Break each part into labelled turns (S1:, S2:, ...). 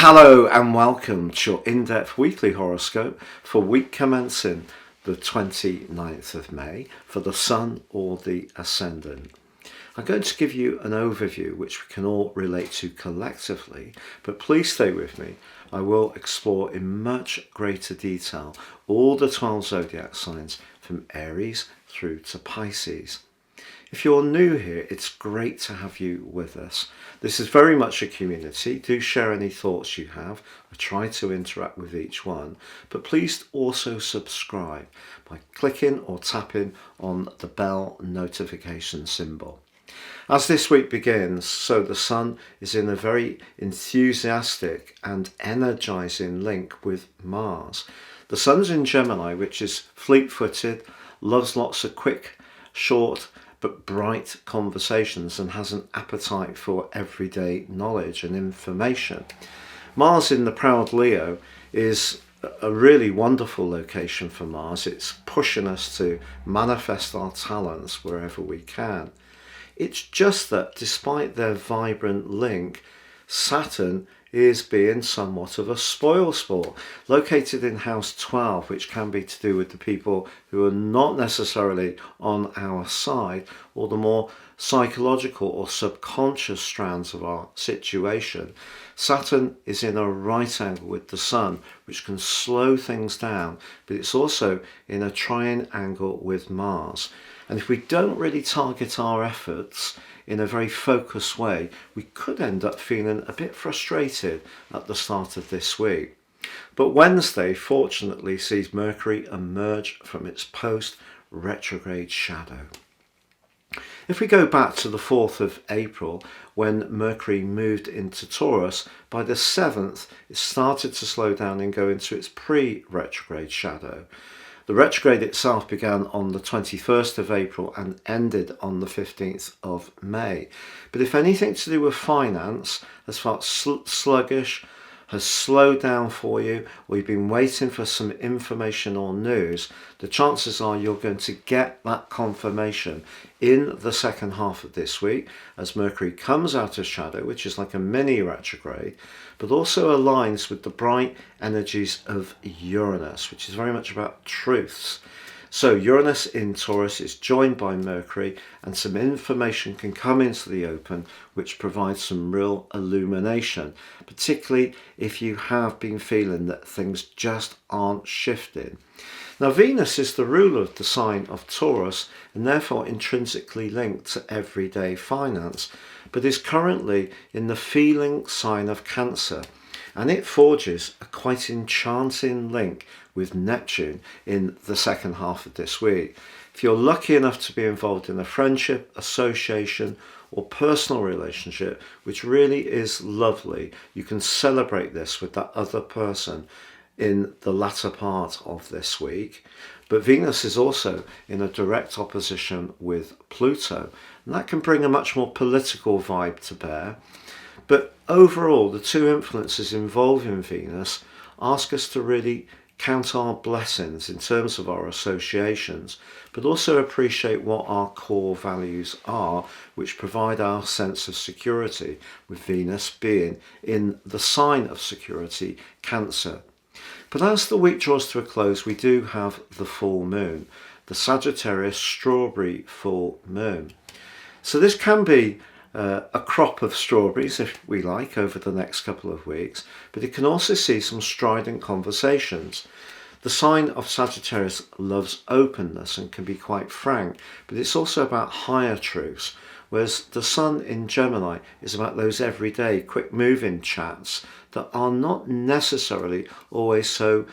S1: Hello and welcome to your in-depth weekly horoscope for week commencing the 29th of May for the Sun or the Ascendant. I'm going to give you an overview which we can all relate to collectively, but please stay with me. I will explore in much greater detail all the 12 zodiac signs from Aries through to Pisces. If you're new here, it's great to have you with us. This is very much a community. Do share any thoughts you have. I try to interact with each one, but please also subscribe by clicking or tapping on the bell notification symbol. As this week begins, so the Sun is in a very enthusiastic and energizing link with Mars. The Sun's in Gemini, which is fleet-footed, loves lots of quick, short, but bright conversations and has an appetite for everyday knowledge and information. Mars in the proud Leo is a really wonderful location for Mars. It's pushing us to manifest our talents wherever we can. It's just that despite their vibrant link, Saturn is being somewhat of a spoilsport, located in house 12, which can be to do with the people who are not necessarily on our side, or the more psychological or subconscious strands of our situation. Saturn is in a right angle with the Sun, which can slow things down, but it's also in a triangle with Mars. And if we don't really target our efforts in a very focused way, we could end up feeling a bit frustrated at the start of this week. But Wednesday, fortunately, sees Mercury emerge from its post-retrograde shadow. If we go back to the 4th of April, when Mercury moved into Taurus, by the 7th, it started to slow down and go into its pre-retrograde shadow. The retrograde itself began on the 21st of April and ended on the 15th of May. But if anything to do with finance has felt sluggish, has slowed down for you, or you've been waiting for some information or news, the chances are you're going to get that confirmation in the second half of this week as Mercury comes out of shadow, which is like a mini retrograde, but also aligns with the bright energies of Uranus, which is very much about truths. So Uranus in Taurus is joined by Mercury, and some information can come into the open which provides some real illumination, particularly if you have been feeling that things just aren't shifting. Now Venus is the ruler of the sign of Taurus and therefore intrinsically linked to everyday finance, but is currently in the feeling sign of Cancer, and it forges a quite enchanting link with Neptune in the second half of this week. If you're lucky enough to be involved in a friendship, association, or personal relationship, which really is lovely, you can celebrate this with that other person in the latter part of this week. But Venus is also in a direct opposition with Pluto, and that can bring a much more political vibe to bear. But overall, the two influences involving Venus ask us to really count our blessings in terms of our associations, but also appreciate what our core values are, which provide our sense of security, with Venus being in the sign of security, Cancer. But as the week draws to a close, we do have the full moon, the Sagittarius strawberry full moon. So this can be a crop of strawberries, if we like, over the next couple of weeks, but it can also see some strident conversations. The sign of Sagittarius loves openness and can be quite frank, but it's also about higher truths, whereas the Sun in Gemini is about those everyday quick moving chats that are not necessarily always so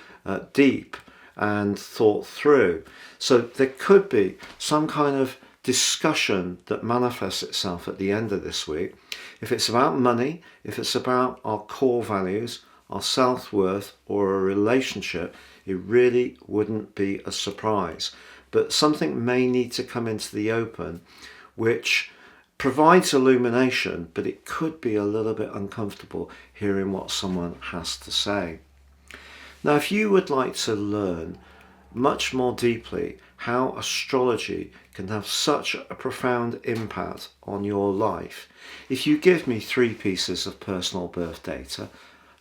S1: deep and thought through. So there could be some kind of discussion that manifests itself at the end of this week. If it's about money, if it's about our core values, our self-worth, or a relationship, it really wouldn't be a surprise. But something may need to come into the open which provides illumination, but it could be a little bit uncomfortable hearing what someone has to say. Now, if you would like to learn much more deeply how astrology can have such a profound impact on your life, if you give me 3 pieces of personal birth data,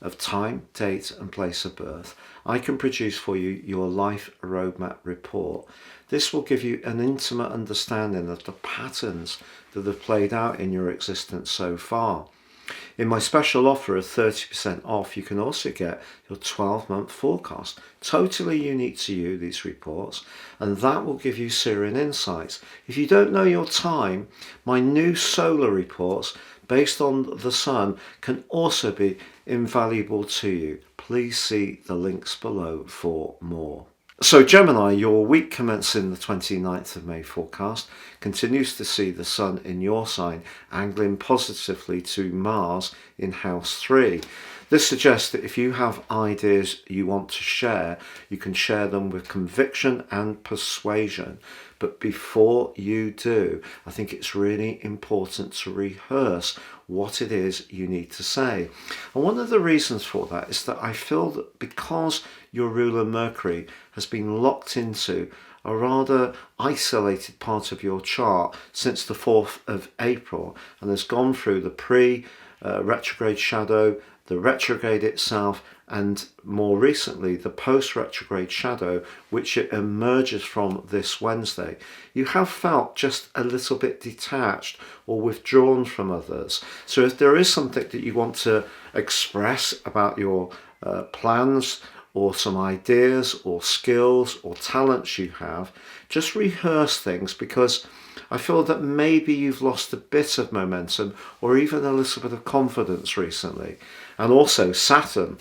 S1: of time, date and place of birth, I can produce for you your life roadmap report. This will give you an intimate understanding of the patterns that have played out in your existence so far. In my special offer of 30% off, you can also get your 12-month forecast, totally unique to you, these reports, and that will give you Syrian insights. If you don't know your time, my new solar reports based on the sun can also be invaluable to you. Please see the links below for more. So Gemini, your week commencing the 29th of May forecast continues to see the sun in your sign angling positively to Mars in house 3. This suggests that if you have ideas you want to share, you can share them with conviction and persuasion. But before you do, I think it's really important to rehearse what it is you need to say. And one of the reasons for that is that I feel that because your ruler Mercury has been locked into a rather isolated part of your chart since the 4th of April and has gone through the pre-retrograde shadow, the retrograde itself, and more recently the post-retrograde shadow, which it emerges from this Wednesday, you have felt just a little bit detached or withdrawn from others. So if there is something that you want to express about your plans or some ideas or skills or talents you have, just rehearse things, because I feel that maybe you've lost a bit of momentum or even a little bit of confidence recently. And also Saturn,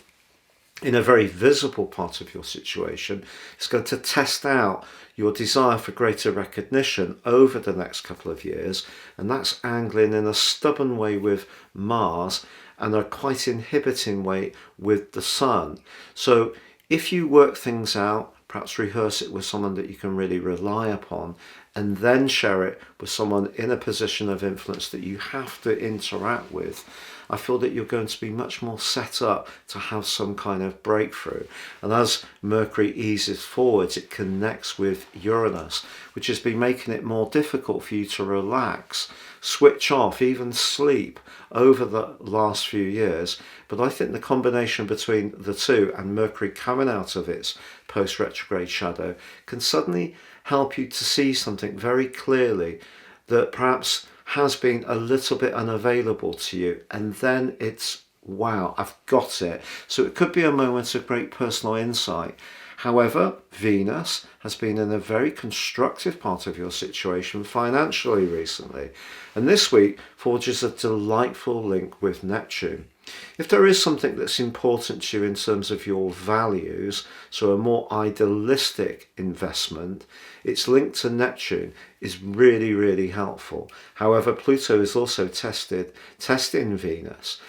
S1: in a very visible part of your situation, is going to test out your desire for greater recognition over the next couple of years, and that's angling in a stubborn way with Mars and a quite inhibiting way with the Sun. So if you work things out, perhaps rehearse it with someone that you can really rely upon, and then share it with someone in a position of influence that you have to interact with, I feel that you're going to be much more set up to have some kind of breakthrough. And as Mercury eases forwards, it connects with Uranus, which has been making it more difficult for you to relax, switch off, even sleep over the last few years. But I think the combination between the two and Mercury coming out of its post-retrograde shadow can suddenly help you to see something very clearly that perhaps has been a little bit unavailable to you, and then it's, wow, I've got it. So it could be a moment of great personal insight. However, Venus has been in a very constructive part of your situation financially recently, and this week forges a delightful link with Neptune. If there is something that's important to you in terms of your values, so a more idealistic investment, its link to Neptune is really, really helpful. However, Pluto is also testing Venus.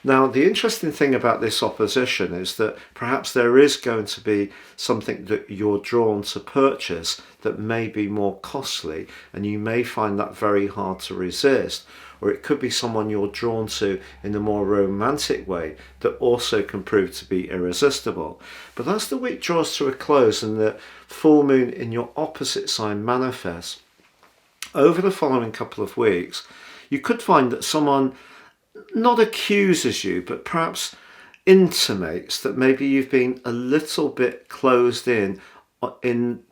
S1: Now, the interesting thing about this opposition is that perhaps there is going to be something that you're drawn to purchase that may be more costly, and you may find that very hard to resist. Or it could be someone you're drawn to in a more romantic way that also can prove to be irresistible. But as the week draws to a close and the full moon in your opposite sign manifests, over the following couple of weeks, you could find that someone not accuses you, but perhaps intimates that maybe you've been a little bit closed in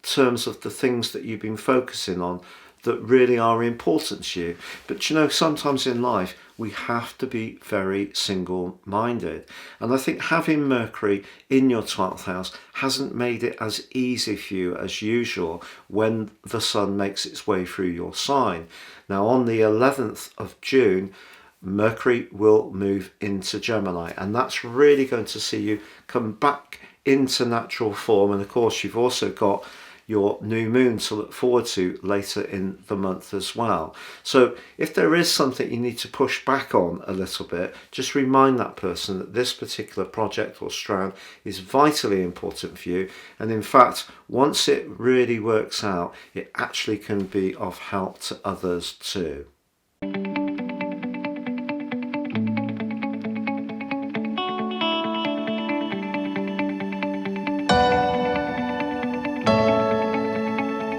S1: terms of the things that you've been focusing on that really are important to you. But you know, sometimes in life we have to be very single-minded, and I think having Mercury in your 12th house hasn't made it as easy for you as usual when the sun makes its way through your sign. Now on the 11th of June, Mercury will move into Gemini, and that's really going to see you come back into natural form. And of course you've also got your new moon to look forward to later in the month as well. So if there is something you need to push back on a little bit, just remind that person that this particular project or strand is vitally important for you, and in fact once it really works out, it actually can be of help to others too.